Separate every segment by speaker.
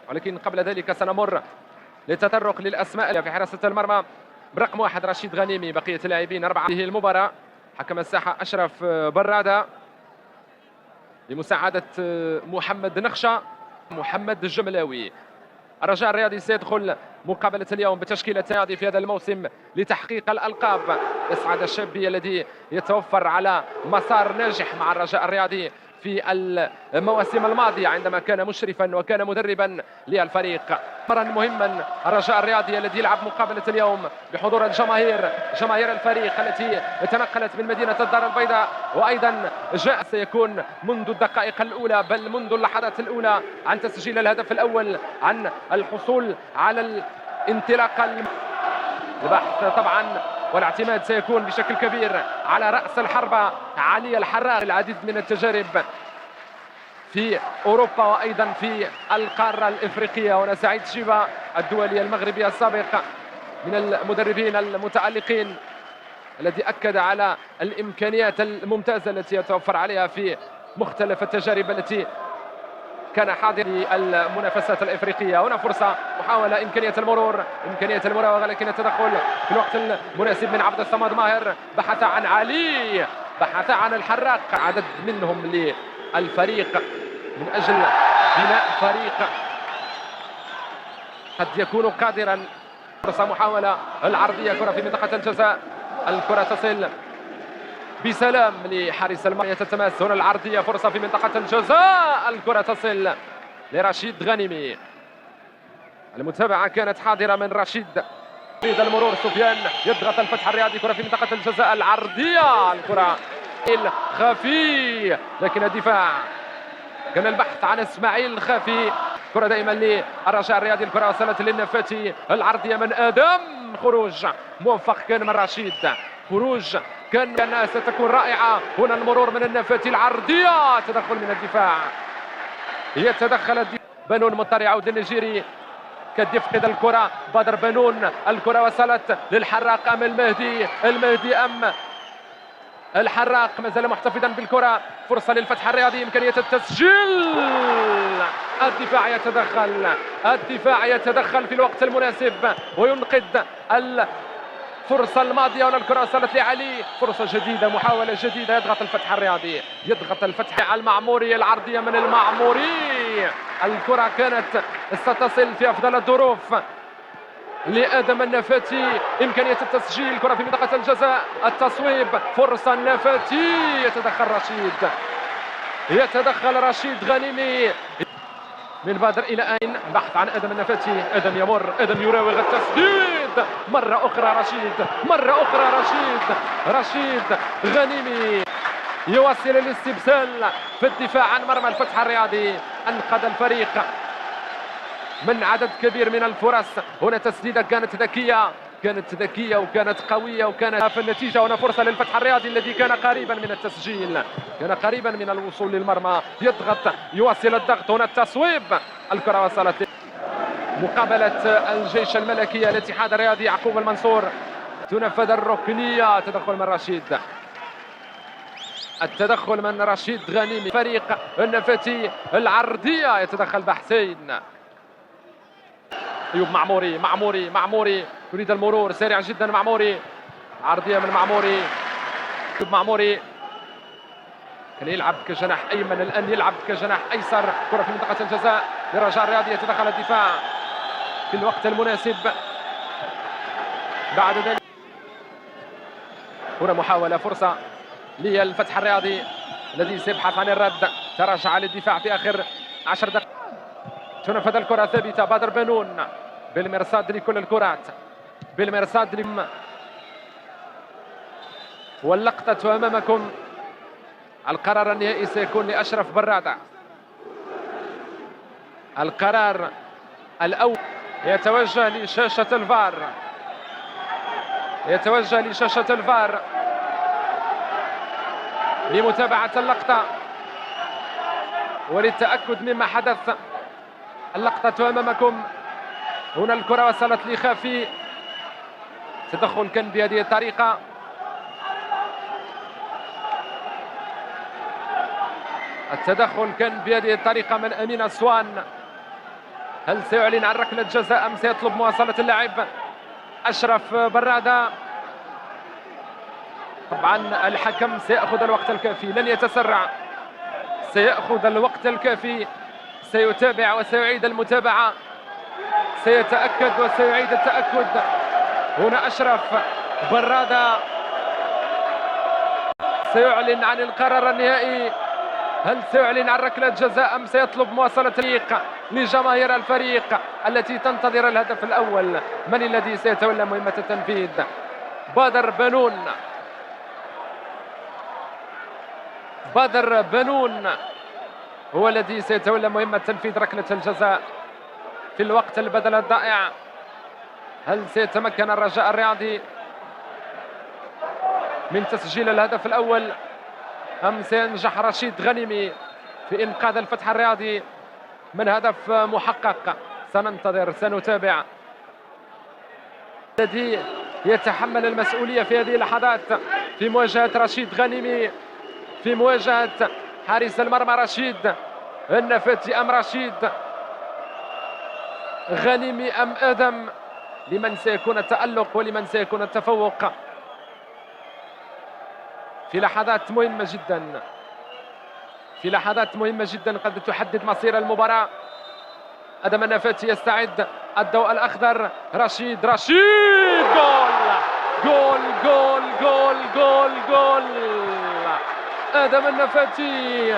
Speaker 1: ولكن قبل ذلك سنمر للتطرق للأسماء في حراسة المرمى. برقم 1 رشيد غنيمي، بقية اللاعبين 4. هذه المباراة حكم الساحة أشرف برادة لمساعدة محمد نخشة. محمد الجملاوي. الرجاء الرياضي سيدخل مقابلة اليوم بتشكيلة هذه في هذا الموسم لتحقيق الألقاب. إسعاد الشابي الذي يتوفر على مسار ناجح مع الرجاء الرياضي في المواسم الماضية عندما كان مشرفا وكان مدربا للفريق. مرة مهما الرجاء الرياضي الذي يلعب مقابلة اليوم بحضور الجماهير، جماهير الفريق التي تنقلت من مدينة الدار البيضاء، وأيضا جاء سيكون منذ الدقائق الأولى بل منذ اللحظات الأولى عن تسجيل الهدف الأول، عن الحصول على الانطلاقة. البحث طبعا والاعتماد سيكون بشكل كبير على رأس الحربة علي الحراق. العديد من التجارب في أوروبا وأيضا في القارة الإفريقية. هنا سعيد شيبا الدولي المغربي السابق من المدربين المتألقين الذي أكد على الإمكانيات الممتازة التي يتوفر عليها في مختلف التجارب التي كان حاضر في المنافسات الافريقيه. هنا فرصه، محاوله، امكانيه المرور، امكانيه المراوغه، لكن التدخل في الوقت المناسب من عبد الصمد ماهر. بحث عن علي، بحث عن الحراق. عدد منهم للفريق من اجل بناء فريق قد يكون قادرا. فرصه، محاوله العرضيه، كره في منطقه الجزاء، الكره تصل بسلام لحارس المرمى. تتماس هنا العرضية، فرصة في منطقة الجزاء، الكرة تصل لرشيد غنيمي. المتابعة كانت حاضرة من رشيد. يريد المرور، سفيان يضغط الفتح الرياضي، كرة في منطقة الجزاء، العرضية، الكرة خفي، لكن الدفاع كان البحث عن اسماعيل الخافي. كرة دائما للرجاء الرياضي، الكرة وصلت للنفاتي، العرضية من آدم، خروج موفق كان من رشيد، خروج كان ستكون رائعة. هنا المرور من النفاتي، العرضية، تدخل من الدفاع، يتدخل بنون مضطر يعود النيجيري، قد يفقد الكرة بدر بنون، الكرة وصلت للحراق أم المهدي، المهدي أم الحراق، ما زال محتفظا بالكرة. فرصة للفتح الرياضي، إمكانية التسجيل، الدفاع يتدخل، الدفاع يتدخل في الوقت المناسب وينقذ الفرصة الماضية. هنا الكرة وصلت لعلي، فرصة جديدة، محاولة جديدة، يضغط الفتح الرياضي، يضغط الفتح على المعموري، العرضية من المعموري، الكرة كانت ستصل في أفضل الظروف لآدم النفاتي، إمكانية التسجيل، كرة في منطقة الجزاء، التصويب، فرصة النفاتي، يتدخل رشيد، يتدخل رشيد غنيمي. من بادر إلى أين؟ بحث عن آدم النفاتي، آدم يمر، آدم يراوغ التسديد، مرة أخرى رشيد، مرة أخرى رشيد، رشيد غنيمي يواصل الاستبسال في الدفاع عن مرمى الفتح الرياضي. أنقذ الفريق من عدد كبير من الفرص. هنا تسديدة كانت ذكية، كانت ذكية وكانت قوية وكانت في النتيجة. هنا فرصة للفتح الرياضي الذي كان قريبا من التسجيل، كان قريبا من الوصول للمرمى، يضغط، يواصل الضغط. هنا التصويب، الكرة وصلت مقابلة الجيش الملكي الاتحاد الرياضي يعقوب المنصور. تنفذ الركنية، تدخل من رشيد، التدخل من رشيد غنيمي، فريق النفاتي، العرضية، يتدخل بحسين، أيوب معموري، معموري يريد المرور، سريع جدا معموري، عرضية من معموري، أيوب معموري كان يلعب كجناح أيمن، الآن يلعب كجناح أيسر. كرة في منطقة الجزاء للرجاء الرياضي، يتدخل الدفاع في الوقت المناسب. بعد ذلك هنا محاولة، فرصة للفتح الرياضي الذي سيبحث عن الرد، تراجع للدفاع في آخر 10 دقائق. تنفذ الكرة ثابتة، بدر بنون بالمرصاد لكل الكرات، بالمرصاد واللقطة أمامكم. القرار النهائي سيكون لأشرف برادة. القرار الأول يتوجه لشاشة الفار، يتوجه لشاشة الفار لمتابعة اللقطة وللتأكد مما حدث. اللقطة أمامكم، هنا الكرة وصلت لخافي، تدخل كان بهذه الطريقة، التدخل كان بهذه الطريقة من أمين أسوان. هل سيعلن عن ركلة جزاء أم سيطلب مواصلة اللاعب أشرف برادة؟ طبعا الحكم سيأخذ الوقت الكافي، لن يتسرع، سيأخذ الوقت الكافي، سيتابع وسيعيد المتابعة، سيتأكد وسيعيد التأكد. هنا أشرف برادة سيعلن عن القرار النهائي. هل سيعلن عن ركلة جزاء أم سيطلب مواصلة الفريق لجماهير الفريق التي تنتظر الهدف الأول؟ من الذي سيتولى مهمة التنفيذ؟ بدر بنون. بدر بنون هو الذي سيتولى مهمة تنفيذ ركلة الجزاء في الوقت البدل الضائع. هل سيتمكن الرجاء الرياضي من تسجيل الهدف الأول أم سينجح رشيد غنيمي في إنقاذ الفتح الرياضي من هدف محقق؟ سننتظر، سنتابع. الذي يتحمل المسؤولية في هذه اللحظات في مواجهة رشيد غنيمي، في مواجهة حارس المرمى رشيد النفاتي أم رشيد غنيمي أم آدم؟ لمن سيكون التألق ولمن سيكون التفوق في لحظات مهمة جدا، في لحظات مهمة جدا قد تحدد مصير المباراة. آدم النفاتي يستعد، الضوء الأخضر، رشيد جول جول جول جول جول جول. آدم النفاتي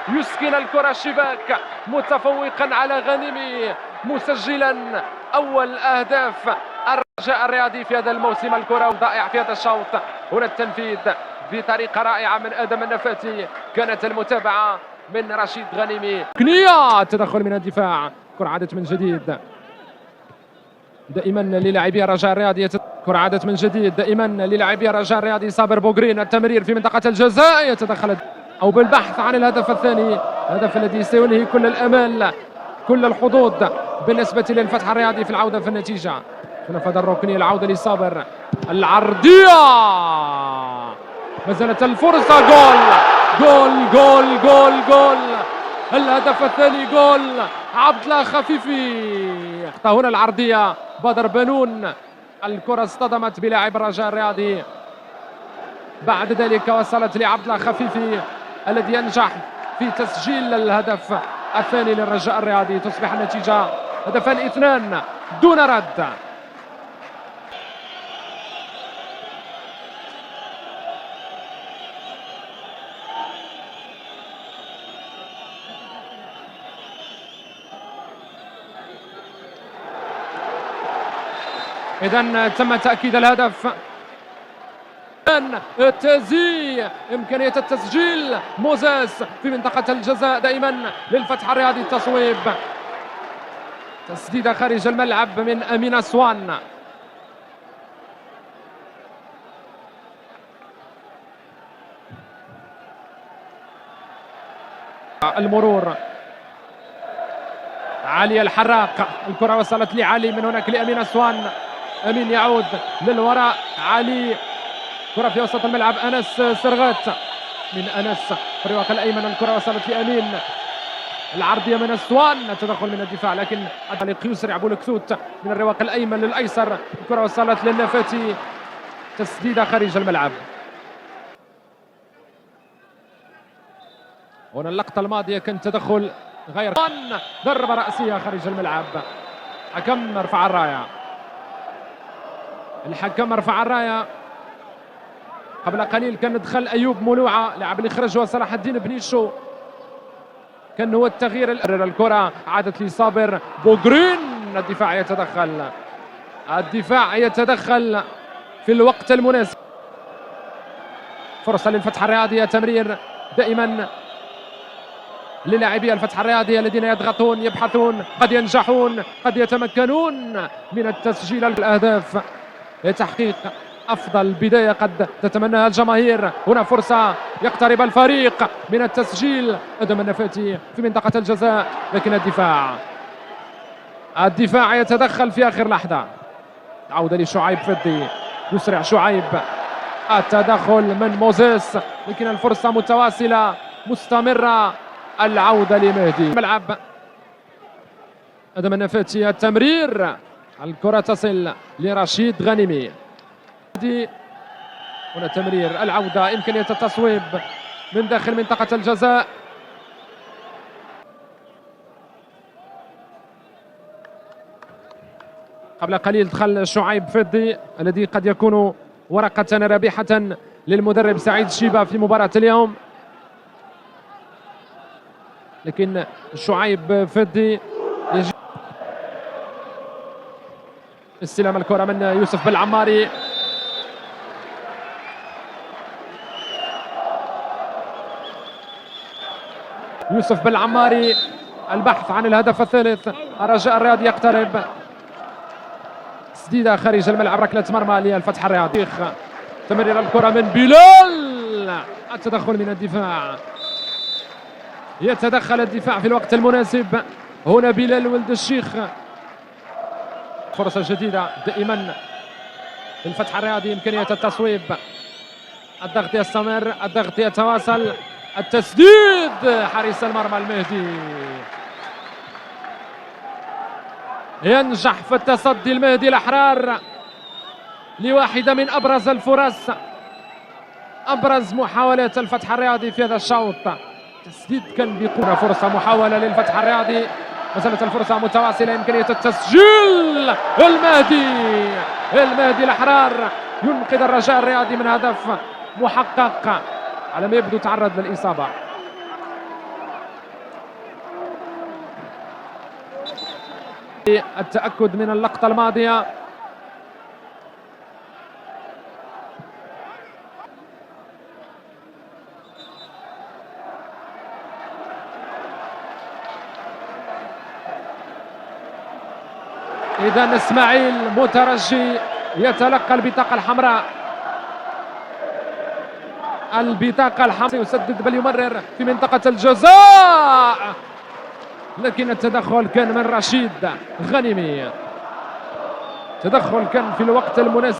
Speaker 1: يسكن الكرة الشباك متفوقا على غنيمي، مسجلا أول أهداف الرجاء الرياضي في هذا الموسم. الكرة ضائع في هذا الشوط. هنا التنفيذ بطريقة رائعة من آدم النفاتي، كانت المتابعة من رشيد غنيمي. كنية تدخل من الدفاع، كرة عادت من جديد دائما للاعبي الرجاء الرياضي. كرة عادت من جديد دائما للاعبي الرجاء الرياضي. صابر بوغرين، التمرير في منطقة الجزاء، يتدخل أو بالبحث عن الهدف الثاني، الهدف الذي سينهي كل الأمال، كل الحظوظ بالنسبة للفتح الرياضي في العودة في النتيجة. نفذ الركنية، العودة لصابر، العرضية، ما زالت الفرصة. جول جول جول جول جول، الهدف الثاني جول عبد الله خفيفي. هنا العرضية، بدر بنون، الكرة اصطدمت بلاعب الرجاء الرياضي، بعد ذلك وصلت لعبد الله خفيفي الذي ينجح في تسجيل الهدف الثاني للرجاء الرياضي. تصبح النتيجة هدفان 2 دون رد. إذن تم تأكيد الهدف. التزي إمكانية التسجيل، موزيس في منطقة الجزاء دائما للفتح الرياضي. التصويب، تسديدة خارج الملعب من أمين أسوان. المرور، علي الحراق، الكرة وصلت لعلي، من هناك لأمين أسوان. أمين يعود للوراء، علي، كرة في وسط الملعب، أنس سرغات، من أنس في الرواق الأيمن، الكرة وصلت لأمين، العرضية من أسوان، تدخل من الدفاع لكن عليق يسرع بولكسوت من الرواق الأيمن للأيسر، الكرة وصلت للنفاتي، تسديدة خارج الملعب. هنا اللقطة الماضية كان تدخل غير، ضربة رأسية خارج الملعب. حكم رفع الراية، الحكم رفع الراية. قبل قليل كان دخل أيوب مولوعة، لاعب اللي خرج هو صلاح الدين بنيشو، كان هو التغيير. الكرة عادت لصابر بوغرين، الدفاع يتدخل، الدفاع يتدخل في الوقت المناسب. فرصة للفتح الرياضي، تمرير دائما للاعبي الفتح الرياضي الذين يضغطون، يبحثون، قد ينجحون، قد يتمكنون من التسجيل الأهداف لتحقيق أفضل بداية قد تتمناها الجماهير. هنا فرصة يقترب الفريق من التسجيل. آدم النفاتي في منطقة الجزاء، لكن الدفاع يتدخل في آخر لحظة. عودة لشعيب فدي، يسرع شعيب، التدخل من موزيس، لكن الفرصة متواصلة مستمرة. العودة لمهدي، ملعب أدم النفاتي التمرير، الكرة تصل لرشيد غنيمي. هنا تمرير العودة، إمكانية التصويب من داخل منطقة الجزاء. قبل قليل دخل شعيب فضي الذي قد يكون ورقة رابحة للمدرب سعيد شيبة في مباراة اليوم، لكن شعيب فضي يجب استلام الكرة من يوسف بالعماري. يوسف بالعماري، البحث عن الهدف الثالث. الرجاء الرياضي يقترب. تسديدة خارج الملعب، ركلة مرمى للفتح الرياضي. تمرير الكرة من بلال، التدخل من الدفاع. يتدخل الدفاع في الوقت المناسب. هنا بلال ولد الشيخ. فرصة جديدة دائما للفتح الرياضي، إمكانية التصويب. الضغط يستمر، الضغط يتواصل. التسديد، حارس المرمى المهدي ينجح في التصدي. المهدي الأحرار لواحدة من أبرز الفرص، أبرز محاولات الفتح الرياضي في هذا الشوط. تسديد كان بقوة. فرصة محاولة للفتح الرياضي، ما زالت الفرصة متواصلة، إمكانية التسجيل. المهدي الأحرار ينقذ الرجاء الرياضي من هدف محقق. على ما يبدو تعرض للإصابة. التأكد من اللقطة الماضية. إذا إسماعيل مترجي يتلقى البطاقة الحمراء. البطاقة الحمراء، يسدد بل يمرر في منطقة الجزاء، لكن التدخل كان من رشيد غنيمي. تدخل كان في الوقت المناسب.